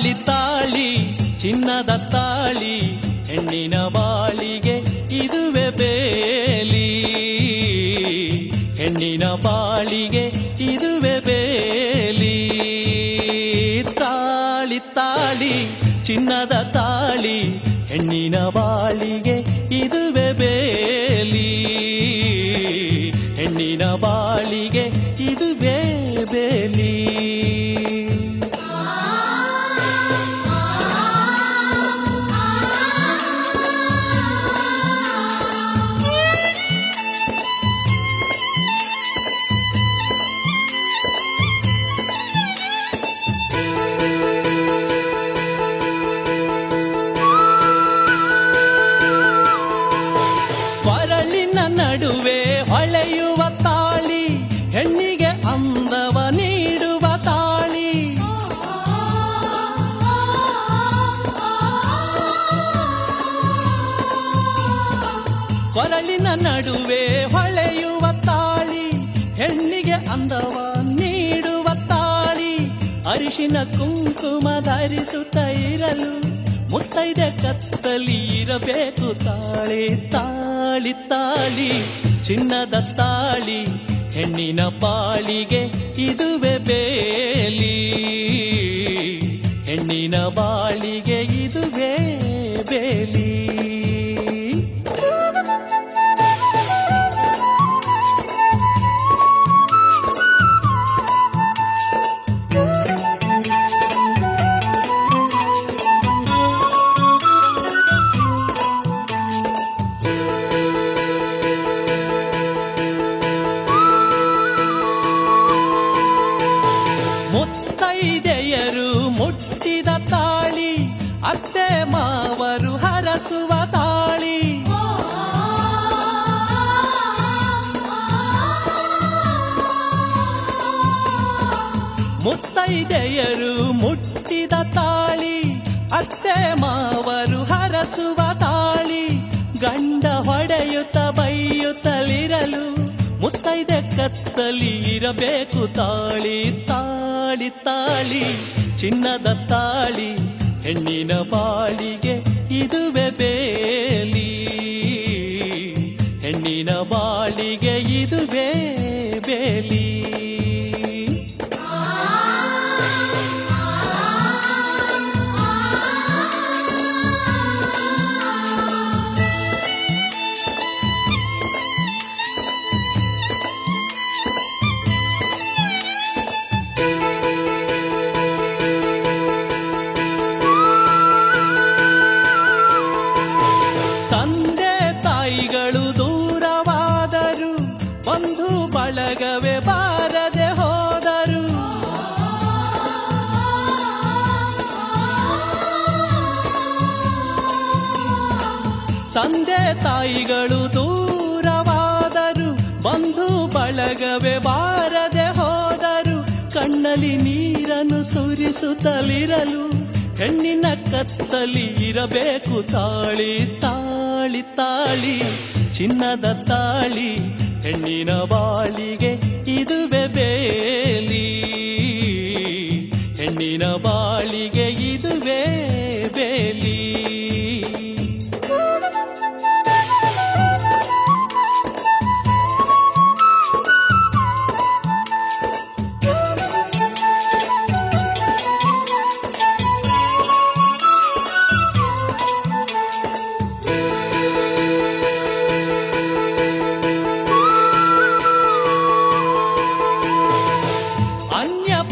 ತಾಳಿ ತಾಳಿ ಚಿನ್ನದ ತಾಳಿ ಹೆಣ್ಣಿನ ಬಾಳಿಗೆ ಇದುವೆ ಬೇಲಿ ಹೆಣ್ಣಿನ ಬಾಳಿಗೆ ಇದುವೆ ಬೇಲಿ ತಾಳಿ ತಾಳಿ ಚಿನ್ನದ ತಾಳಿ ಹೆಣ್ಣಿನ ಬಾಳಿಗೆ ಇದುವೆ ಬೇಲಿ ಹೆಣ್ಣಿನ ಬಾಳಿಗೆ ಇದುವೆ ಬೇಲಿ ನಡುವೆ ಹೊಳೆಯುವ ತಾಳಿ ಹೆಣ್ಣಿಗೆ ಅಂದವ ನೀಡುವ ತಾಳಿ ಕೊರಳಿನ ನಡುವೆ ಹೊಳೆಯುವ ತಾಳಿ ಹೆಣ್ಣಿಗೆ ಅಂದವ ನೀಡುವ ತಾಳಿ ಅರಿಶಿನ ಕುಂಕುಮ ಧರಿಸುತ್ತ ಇರಲು ಮುತ್ತೈದೆ ಕತ್ತಲಿ ಇರಬೇಕು ತಾಳಿ ತಾಳಿ ತಾಳಿ ಚಿನ್ನದ ತಾಳಿ ಹೆಣ್ಣಿನ ಬಾಳಿಗೆ ಇದುವೆ ಬೇಲಿ ಹೆಣ್ಣಿನ ಬಾಳಿಗೆ ಇದುವೆ ಬೇಲಿ ಮುತ್ತೈದೆಯರು ಮುಟ್ಟಿದ ತಾಳಿ ಅತ್ತೆ ಮಾವರು ಹರಸುವ ತಾಳಿ ಮುತ್ತೈದೆಯರು ಮುಟ್ಟಿದ ತಾಳಿ ಅತ್ತೆ ಮಾವರು ಹರಸುವ ತಾಳಿ ಗಂಡ ಹೊಡೆಯುತ್ತ ಬೈಯುತ್ತಲಿರಲು ಮುತ್ತೈದೆ ಕತ್ತಲಿ ಇರಬೇಕು ತಾಳಿ ತಾಳಿ ತಾಳಿ ಚಿನ್ನದ ತಾಳಿ ಹೆಣ್ಣಿನ ಬಾಳಿಗೆ ಇದುವೆ ಬೇಲಿ ಹೆಣ್ಣಿನ ಬಾಳಿಗೆ ಇದುವೆ ಬೇಲಿ ತಾಯಿಗಳು ದೂರವಾದರು ಬಂಧು ಬಳಗವೇ ಬಾರದೆ ಹೋದರು ತಂದೆ ತಾಯಿಗಳು ದೂರವಾದರು ಬಂಧು ಬಳಗವೇ ಬಾರದೆ ಹೋದರು ಕಣ್ಣಲ್ಲಿ ನೀರನ್ನು ಸುರಿಸುತ್ತಲಿರಲು ಹೆಣ್ಣಿನ ಕತ್ತಲಿ ಇರಬೇಕು ತಾಳಿ ತಾಳಿ ತಾಳಿ ಚಿನ್ನದ ತಾಳಿ ಹೆಣ್ಣಿನ ಬಾಳಿಗೆ ಇದುವೆ ಬೇಲಿ ಹೆಣ್ಣಿನ ಬಾಳಿಗೆ ಇದುವೆ ಬೇಲಿ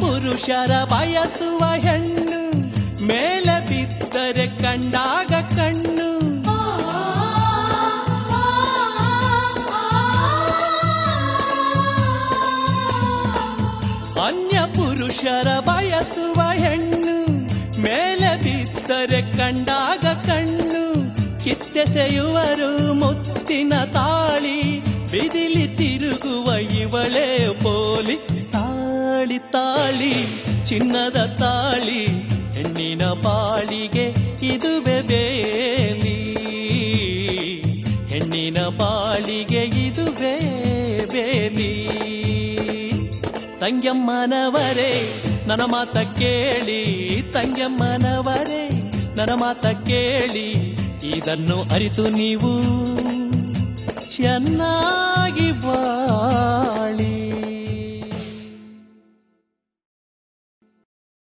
ಪುರುಷರ ಬಯಸುವ ಹೆಣ್ಣು ಮೇಲೆ ಬಿದ್ದರೆ ಕಂಡಾಗ ಕಣ್ಣು ಅನ್ಯ ಪುರುಷರ ಬಯಸುವ ಹೆಣ್ಣು ಮೇಲೆ ಬಿದ್ದರೆ ಕಂಡಾಗ ಕಣ್ಣು ಕಿತ್ತೆಸೆಯುವರು ಮುತ್ತಿನ ತಾಳಿ ಬಿದಿಲಿ ತಿರುಗುವ ಇವಳೇ ಪೋಲಿ ತಾಳಿ ತಾಳಿ ಚಿನ್ನದ ತಾಳಿ ಹೆಣ್ಣಿನ ಬಾಳಿಗೆ ಇದುವೆ ಬೇಲಿ ಹೆಣ್ಣಿನ ಬಾಳಿಗೆ ಇದುವೆ ಬೇಲಿ ತಂಗ್ಯಮ್ಮನವರೇ ನನ್ನ ಮಾತ ಕೇಳಿ ತಂಗಮ್ಮನವರೇ, ನನ್ನ ಮಾತ ಕೇಳಿ ಇದನ್ನು ಅರಿತು ನೀವು ಚೆನ್ನಾಗಿ ಬಾಳಿ.